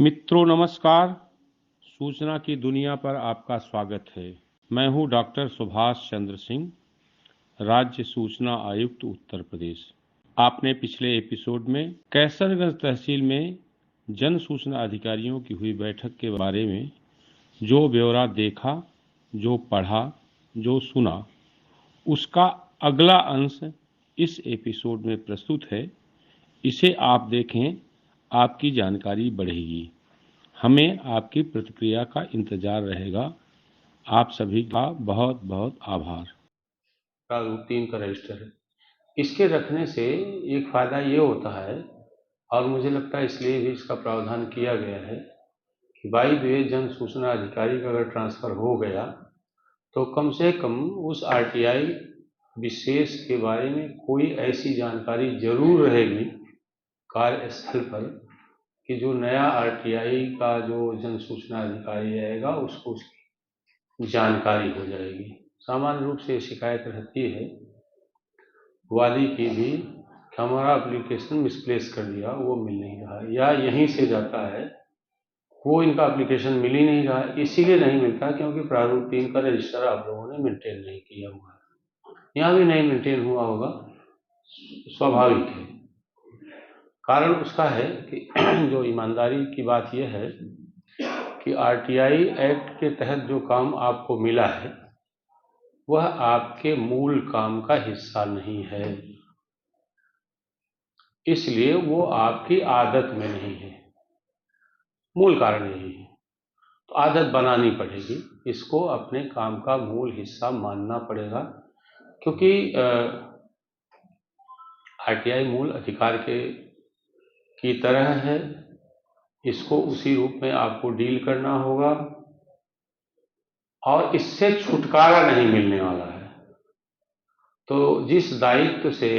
मित्रों नमस्कार। सूचना की दुनिया पर आपका स्वागत है। मैं हूं डॉक्टर सुभाष चंद्र सिंह, राज्य सूचना आयुक्त उत्तर प्रदेश। आपने पिछले एपिसोड में कैसरगंज तहसील में जन सूचना अधिकारियों की हुई बैठक के बारे में जो ब्यौरा देखा, जो पढ़ा, जो सुना, उसका अगला अंश इस एपिसोड में प्रस्तुत है। इसे आप देखें, आपकी जानकारी बढ़ेगी। हमें आपकी प्रतिक्रिया का इंतजार रहेगा। आप सभी का बहुत बहुत आभार। प्रारूप 3 का रजिस्टर है। इसके रखने से एक फ़ायदा ये होता है, और मुझे लगता है इसलिए भी इसका प्रावधान किया गया है कि बाई द वे जन सूचना अधिकारी का अगर ट्रांसफ़र हो गया तो कम से कम उस आरटीआई विशेष के बारे में कोई ऐसी जानकारी जरूर रहेगी कार्यस्थल पर कि जो नया आरटीआई का जो जन सूचना अधिकारी आएगा उसको उसकी जानकारी हो जाएगी। सामान्य रूप से शिकायत रहती है वादी की भी कि हमारा एप्लीकेशन मिसप्लेस कर दिया, वो मिल नहीं रहा, या यहीं से जाता है वो इनका एप्लीकेशन मिल ही नहीं रहा। इसीलिए नहीं मिलता क्योंकि प्रारूप 3 का रजिस्टर आप लोगों ने मेंटेन नहीं किया हुआ है। यहाँ भी नहीं मेंटेन हुआ होगा, स्वाभाविक है। कारण उसका है कि जो ईमानदारी की बात यह है कि आरटीआई एक्ट के तहत जो काम आपको मिला है वह आपके मूल काम का हिस्सा नहीं है, इसलिए वो आपकी आदत में नहीं है। मूल कारण यही है, तो आदत बनानी पड़ेगी, इसको अपने काम का मूल हिस्सा मानना पड़ेगा। क्योंकि आरटीआई मूल अधिकार की तरह है, इसको उसी रूप में आपको डील करना होगा और इससे छुटकारा नहीं मिलने वाला है। तो जिस दायित्व से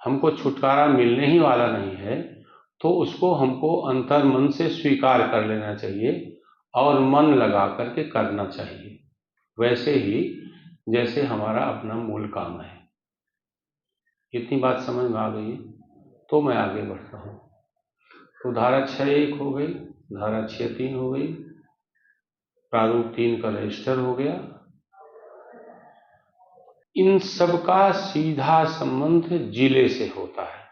हमको छुटकारा मिलने ही वाला नहीं है तो उसको हमको अंतर्मन से स्वीकार कर लेना चाहिए और मन लगा करके करना चाहिए, वैसे ही जैसे हमारा अपना मूल काम है। इतनी बात समझ में आ गई तो मैं आगे बढ़ता हूँ। तो धारा 6(1) हो गई, धारा 6(3) हो गई, प्रारूप 3 का रजिस्टर हो गया। इन सब का सीधा संबंध जिले से होता है।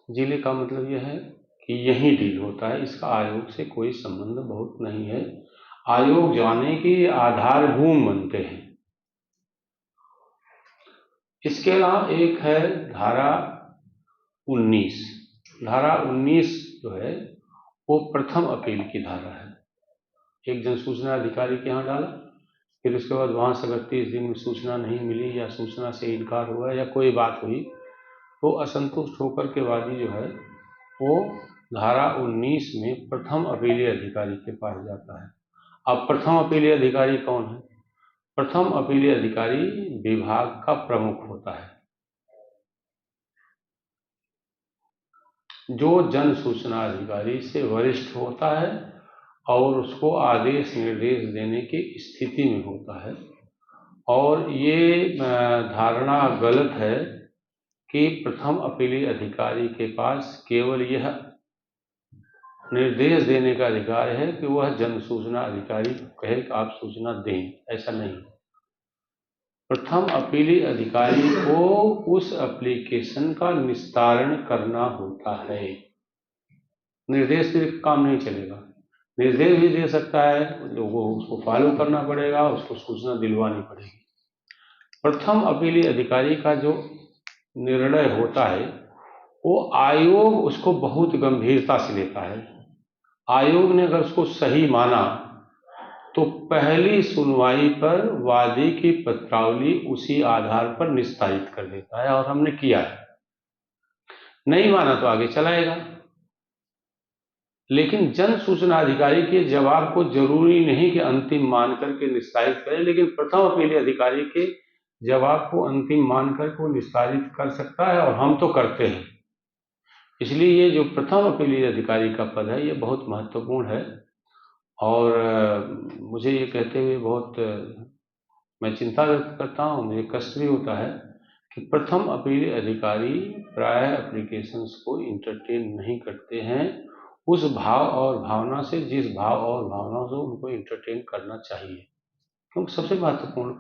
जिले का मतलब यह है कि यही डील होता है, इसका आयोग से कोई संबंध बहुत नहीं है। आयोग जाने की आधारभूमि बनते हैं। इसके अलावा एक है धारा 19। धारा 19 जो है वो प्रथम अपील की धारा है। एक जन सूचना अधिकारी के यहाँ डाला, फिर उसके बाद वहाँ से अगर 30 दिन में सूचना नहीं मिली या सूचना से इनकार हुआ या कोई बात हुई तो असंतुष्ट होकर के वादी जो है वो धारा 19 में प्रथम अपीलीय अधिकारी के पास जाता है। अब प्रथम अपीलीय अधिकारी कौन है? प्रथम अपीलीय अधिकारी विभाग का प्रमुख होता है, जो जन सूचना अधिकारी से वरिष्ठ होता है और उसको आदेश निर्देश देने की स्थिति में होता है। और ये धारणा गलत है कि प्रथम अपीलीय अधिकारी के पास केवल यह निर्देश देने का अधिकार है कि वह जन सूचना अधिकारी को कहे कि आप सूचना दें, ऐसा नहीं। प्रथम अपीलीय अधिकारी को उस एप्लीकेशन का निस्तारण करना होता है। निर्देश से काम नहीं चलेगा, निर्देश भी दे सकता है, लोगों को उसको फॉलो करना पड़ेगा, उसको सूचना दिलवानी पड़ेगी। प्रथम अपीलीय अधिकारी का जो निर्णय होता है वो आयोग उसको बहुत गंभीरता से लेता है। आयोग ने अगर उसको सही माना तो पहली सुनवाई पर वादी की पत्रावली उसी आधार पर निस्तारित कर देता है, और हमने किया है। नहीं माना तो आगे चलाएगा। लेकिन जन सूचना अधिकारी के जवाब को जरूरी नहीं कि अंतिम मान करके निस्तारित करे, लेकिन प्रथम अपीलीय अधिकारी के जवाब को अंतिम मान करके वो निस्तारित कर सकता है, और हम तो करते हैं। इसलिए ये जो प्रथम अपीलीय अधिकारी का पद है ये बहुत महत्वपूर्ण है। और मुझे ये कहते हुए बहुत मैं चिंता व्यक्त करता हूँ, मुझे कष्ट भी होता है कि प्रथम अपील अधिकारी प्रायः एप्लीकेशंस को इंटरटेन नहीं करते हैं उस भाव और भावना से जिस भाव और भावना से उनको इंटरटेन करना चाहिए। क्योंकि सबसे महत्वपूर्ण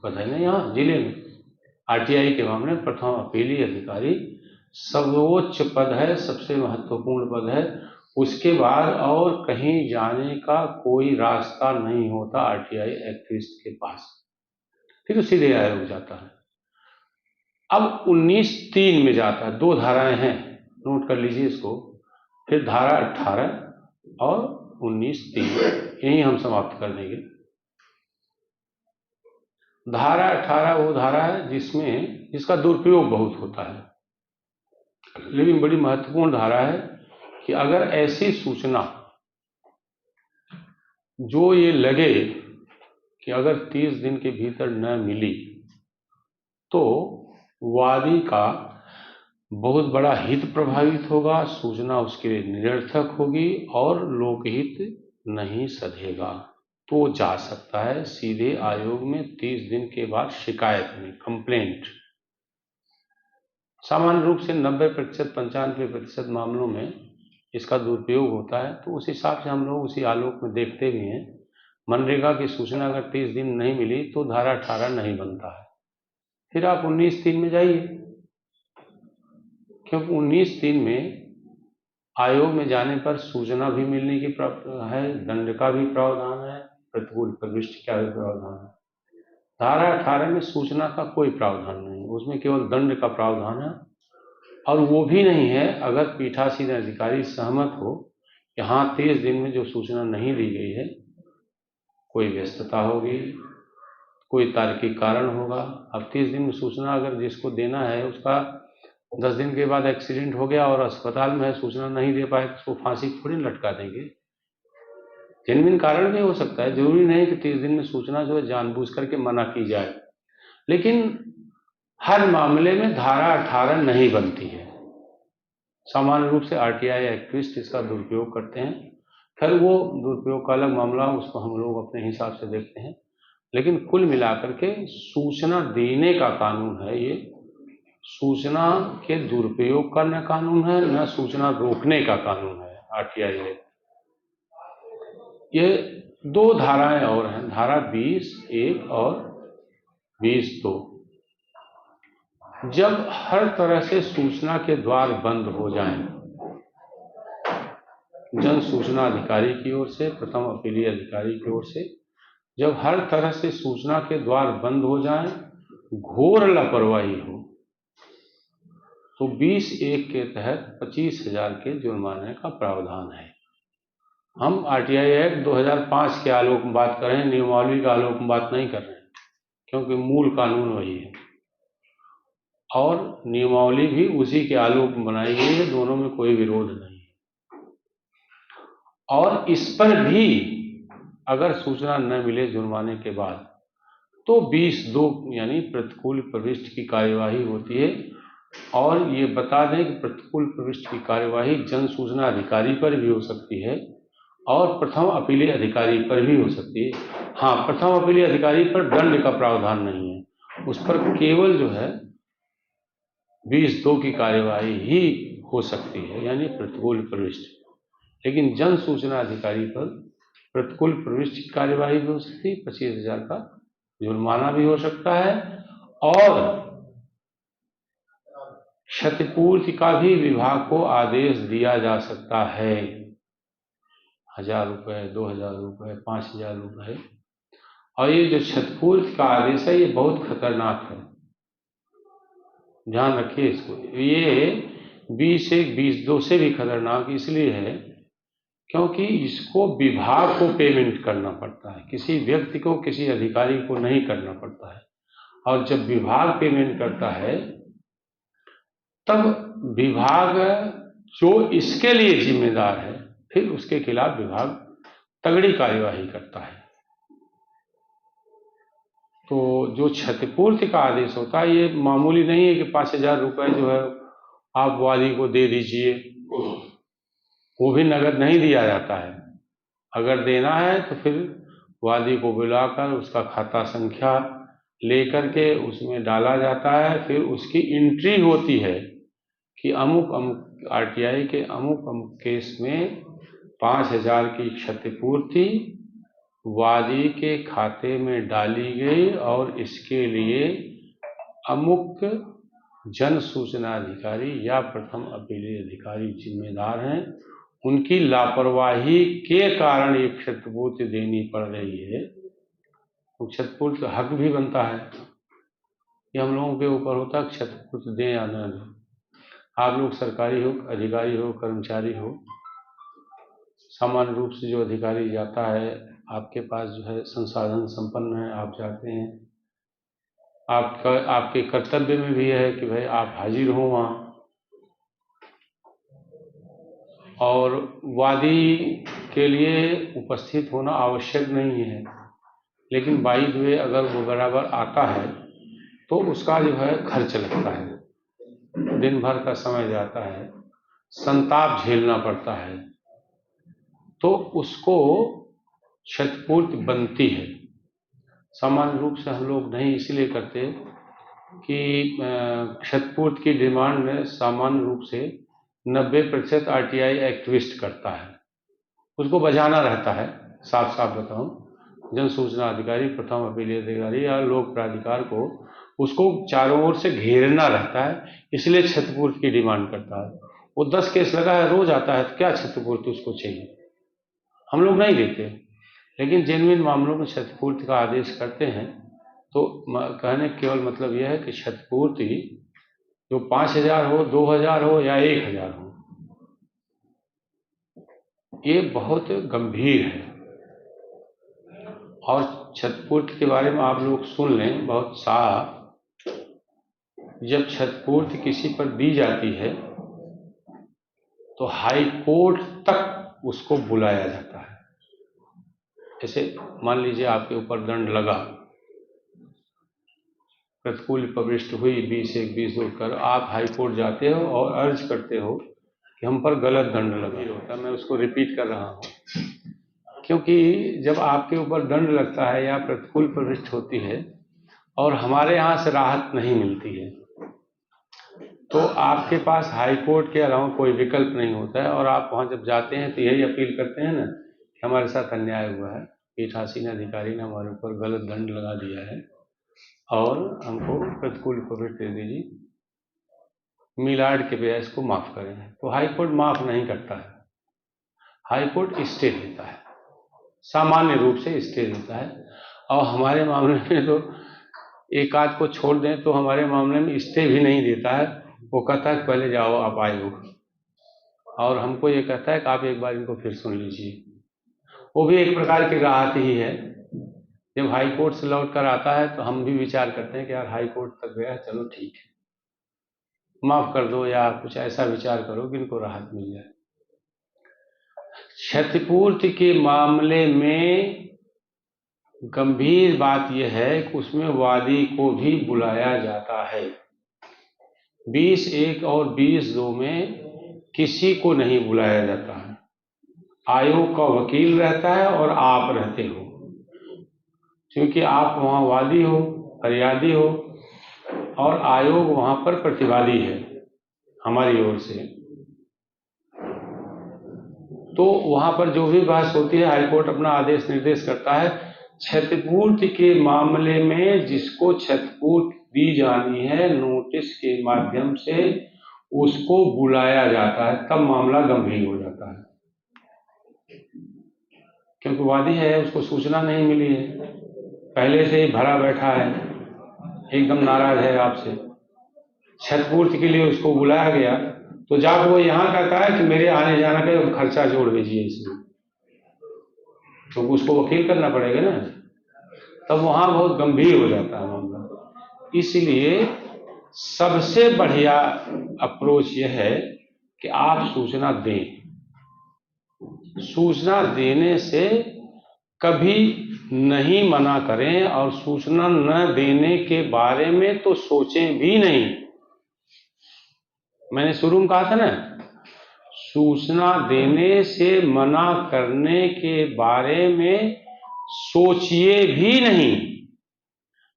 पद है ना यहाँ जिले में, आरटीआई के मामले में प्रथम अपीली अधिकारी सर्वोच्च पद है, सबसे महत्वपूर्ण पद है। उसके बाद और कहीं जाने का कोई रास्ता नहीं होता आरटीआई एक्टिविस्ट के पास, फिर सीधे आयोग जाता है। अब 19(3) में जाता है, 2 धाराएं हैं, नोट कर लीजिए इसको, फिर धारा 18 और 19(3 यही हम समाप्त कर देंगे। धारा 18 वो धारा है जिसका दुरुपयोग बहुत होता है, लेकिन बड़ी महत्वपूर्ण धारा है कि अगर ऐसी सूचना जो ये लगे कि अगर 30 दिन के भीतर न मिली तो वादी का बहुत बड़ा हित प्रभावित होगा, सूचना उसके लिए निरर्थक होगी और लोकहित नहीं सधेगा, तो जा सकता है सीधे आयोग में 30 दिन के बाद शिकायत में, कंप्लेंट। सामान्य रूप से 90% 95% मामलों में इसका दुरुपयोग होता है, तो उस हिसाब से हम लोग उसी आलोक में देखते भी हैं। मनरेगा की सूचना अगर 30 दिन नहीं मिली तो धारा 18 नहीं बनता है। फिर आप 19(3) में जाइए, क्योंकि 19(3) में आयोग में जाने पर सूचना भी मिलने की है, दंड का भी प्रावधान है, प्रतिकूल प्रविष्टि का भी प्रावधान है। धारा 18 में सूचना का कोई प्रावधान नहीं है, उसमें केवल दंड का प्रावधान है, और वो भी नहीं है अगर पीठासीन अधिकारी सहमत हो कि हाँ 30 दिन में जो सूचना नहीं दी गई है, कोई व्यस्तता होगी, कोई तार्किक कारण होगा। अब 30 दिन में सूचना अगर जिसको देना है उसका 10 दिन के बाद एक्सीडेंट हो गया और अस्पताल में है, सूचना नहीं दे पाए तो उसको फांसी थोड़ी लटका देंगे। जेन्युइन कारण भी हो सकता है, जरूरी नहीं कि 30 दिन में सूचना जो है जानबूझ करके मना की जाए, लेकिन हर मामले में धारा 18 नहीं बनती है। सामान्य रूप से आरटीआई एक्टिविस्ट इसका दुरुपयोग करते हैं, फिर वो दुरुपयोग का अलग मामला, उसको हम लोग अपने हिसाब से देखते हैं, लेकिन कुल मिलाकर के सूचना देने का कानून है ये, सूचना के दुरुपयोग का न कानून है न सूचना रोकने का कानून है आरटीआई है। ये 2 धाराएं और हैं, धारा 20(1) और 20(2). जब हर तरह से सूचना के द्वार बंद हो जाएं, जन सूचना अधिकारी की ओर से, प्रथम अपीली अधिकारी की ओर से, जब हर तरह से सूचना के द्वार बंद हो जाएं, घोर लापरवाही हो, तो 20(1) के तहत 25,000 के जुर्माने का प्रावधान है। हम आरटीआई एक्ट 2005 के आलोक में बात कर रहे हैं, नियमावली का आलोक में बात नहीं कर रहे हैं, क्योंकि मूल कानून वही है और नियमावली भी उसी के आलोक में बनाई गई है, दोनों में कोई विरोध नहीं है। और इस पर भी अगर सूचना न मिले जुर्माने के बाद तो 20(2) यानी प्रतिकूल प्रविष्टि की कार्यवाही होती है। और ये बता दें कि प्रतिकूल प्रविष्टि की कार्यवाही जन सूचना अधिकारी पर भी हो सकती है और प्रथम अपीली अधिकारी पर भी हो सकती है। हाँ, प्रथम अपीली अधिकारी पर दंड का प्रावधान नहीं है, उस पर केवल जो है 20(2) की कार्यवाही ही हो सकती है, यानी प्रतिकूल प्रविष्टि। लेकिन जन सूचना अधिकारी पर प्रतिकूल प्रविष्टि की कार्यवाही भी हो सकती है, 25,000 का जुर्माना भी हो सकता है और क्षतिपूर्ति का भी विभाग को आदेश दिया जा सकता है, 1,000 रुपये, 2,000 रुपये, 5,000 रुपये। और ये जो क्षतिपूर्ति का आदेश है ये बहुत खतरनाक है, ध्यान रखिए इसको। ये 20(1) 20(2) से भी खतरनाक इसलिए है क्योंकि इसको विभाग को पेमेंट करना पड़ता है, किसी व्यक्ति को, किसी अधिकारी को नहीं करना पड़ता है। और जब विभाग पेमेंट करता है तब विभाग जो इसके लिए जिम्मेदार है फिर उसके खिलाफ विभाग तगड़ी कार्यवाही करता है। तो जो क्षतिपूर्ति का आदेश होता है ये मामूली नहीं है कि 5,000 रुपये जो है आप वादी को दे दीजिए, वो भी नगद नहीं दिया जाता है। अगर देना है तो फिर वादी को बुलाकर उसका खाता संख्या लेकर के उसमें डाला जाता है, फिर उसकी एंट्री होती है कि अमुक अमुक आरटीआई के अमुक अमुक केस में 5,000 की क्षतिपूर्ति वादी के खाते में डाली गई और इसके लिए अमुक जन सूचना अधिकारी या प्रथम अपीलीय अधिकारी जिम्मेदार हैं, उनकी लापरवाही के कारण ये क्षतिपूर्ति देनी पड़ रही है। तो क्षतिपूर्ति का हक भी बनता है, ये हम लोगों के ऊपर होता है क्षतिपूर्ति दें या न दें। आप लोग सरकारी हो, अधिकारी हो, कर्मचारी हो, सामान्य रूप से जो अधिकारी जाता है, आपके पास जो है संसाधन संपन्न है, आप जाते हैं, आपके कर्तव्य में भी है कि भाई आप हाजिर हो वहाँ, और वादी के लिए उपस्थित होना आवश्यक नहीं है, लेकिन बाई द वे अगर वो बराबर आता है तो उसका जो है खर्च लगता है, दिन भर का समय जाता है, संताप झेलना पड़ता है, तो उसको क्षतिपूर्ति बनती है। सामान्य रूप से हम लोग नहीं इसलिए करते कि क्षतिपूर्ति की डिमांड सामान्य रूप से 90% आरटीआई एक्टिविस्ट करता है, उसको बजाना रहता है। साफ साफ बताऊं, जन सूचना अधिकारी, प्रथम अपीलीय अधिकारी या लोक प्राधिकार को उसको चारों ओर से घेरना रहता है, इसलिए क्षतिपूर्ति की डिमांड करता है। वो 10 केस लगा है, रोज आता है, तो क्या क्षतिपूर्ति उसको चाहिए? हम लोग नहीं देते, लेकिन जेन्युइन मामलों में क्षतिपूर्ति का आदेश करते हैं। तो कहने केवल मतलब यह है कि क्षतिपूर्ति जो 5,000 हो, 2,000 हो या 1,000 हो, ये बहुत गंभीर है। और क्षतिपूर्ति के बारे में आप लोग सुन लें बहुत साफ, जब क्षतिपूर्ति किसी पर दी जाती है तो हाई कोर्ट तक उसको बुलाया जाता है। जैसे मान लीजिए आपके ऊपर दंड लगा, प्रतिकूल प्रविष्टि हुई 20(1), 20(2) कर आप हाई कोर्ट जाते हो और अर्ज करते हो कि हम पर गलत दंड लगा होता है। मैं उसको रिपीट कर रहा हूँ, क्योंकि जब आपके ऊपर दंड लगता है या प्रतिकूल प्रविष्टि होती है और हमारे यहाँ से राहत नहीं मिलती है, तो आपके पास हाई कोर्ट के अलावा कोई विकल्प नहीं होता है, और आप वहाँ जब जाते हैं तो यही अपील करते हैं ना कि हमारे साथ अन्याय हुआ है, पीठासीन अधिकारी ने हमारे ऊपर गलत दंड लगा दिया है और हमको प्रतिकूल प्रविष्टि दे दीजिए, मिलाड के बजाय इसको माफ़ करें। तो हाई कोर्ट माफ़ नहीं करता है, हाई कोर्ट स्टे देता है, सामान्य रूप से स्टे देता है। और हमारे मामले में तो एक आध को छोड़ दें तो हमारे मामले में स्टे भी नहीं देता है, वो कहता है पहले जाओ आप आए हो, और हमको ये कहता है कि आप एक बार इनको फिर सुन लीजिए। वो भी एक प्रकार की राहत ही है। जब हाई कोर्ट से लौट कर आता है तो हम भी विचार करते हैं कि यार हाई कोर्ट तक गया, चलो ठीक है, माफ कर दो, या कुछ ऐसा विचार करो कि इनको राहत मिल जाए। क्षतिपूर्ति के मामले में गंभीर बात यह है कि उसमें वादी को भी बुलाया जाता है। 20(1) और 20(2) में किसी को नहीं बुलाया जाता है। आयोग का वकील रहता है और आप रहते हो, क्योंकि आप वहाँ वादी हो, फरियादी हो, और आयोग वहाँ पर प्रतिवादी है हमारी ओर से। तो वहाँ पर जो भी बहस होती है, हाईकोर्ट अपना आदेश निर्देश करता है। क्षतिपूर्ति के मामले में जिसको क्षतिपूर्ति दी जानी है, नोटिस के माध्यम से उसको बुलाया जाता है, तब मामला गंभीर हो जाता है। क्योंकि वादी है, उसको सूचना नहीं मिली है, पहले से ही भरा बैठा है, एकदम नाराज है आपसे, क्षतिपूर्ति के लिए उसको बुलाया गया, तो जब वो यहाँ कहता है कि मेरे आने जाने का खर्चा जोड़ दीजिए इसमें, तो उसको वकील करना पड़ेगा ना, तब वहाँ बहुत गंभीर हो जाता है मामला। इसलिए सबसे बढ़िया अप्रोच यह है कि आप सूचना दें। सूचना देने से कभी नहीं मना करें, और सूचना न देने के बारे में तो सोचें भी नहीं। मैंने शुरू में कहा था ना, सूचना देने से मना करने के बारे में सोचिए भी नहीं।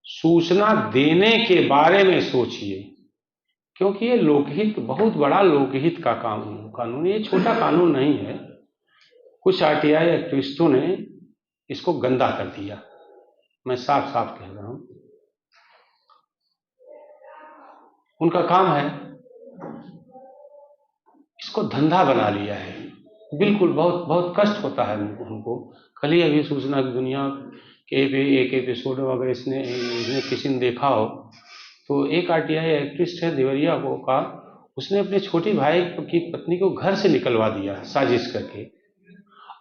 सूचना देने के बारे में सोचिए, क्योंकि ये लोकहित, बहुत बड़ा लोकहित का कानून, ये छोटा कानून नहीं है। कुछ आरटीआई एक्टिविस्टों ने इसको गंदा कर दिया, मैं साफ साफ कह रहा हूं। उनका काम है, इसको धंधा बना लिया है। बिल्कुल, बहुत बहुत कष्ट होता है हमको। कल ही अभी सूचना की दुनिया के एक एपिसोड वगैरह इसने किसी ने देखा हो तो एक आरटीआई एक्टिविस्ट है देवरिया का, उसने अपने छोटे भाई की पत्नी को घर से निकलवा दिया साजिश करके,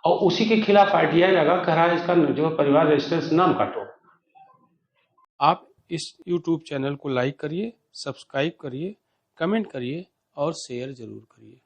और उसी के खिलाफ आरटीआई लगा, कह रहा है इसका जो परिवार रजिस्टर से नाम काटो। आप इस YouTube चैनल को लाइक करिए, सब्सक्राइब करिए, कमेंट करिए और शेयर जरूर करिए।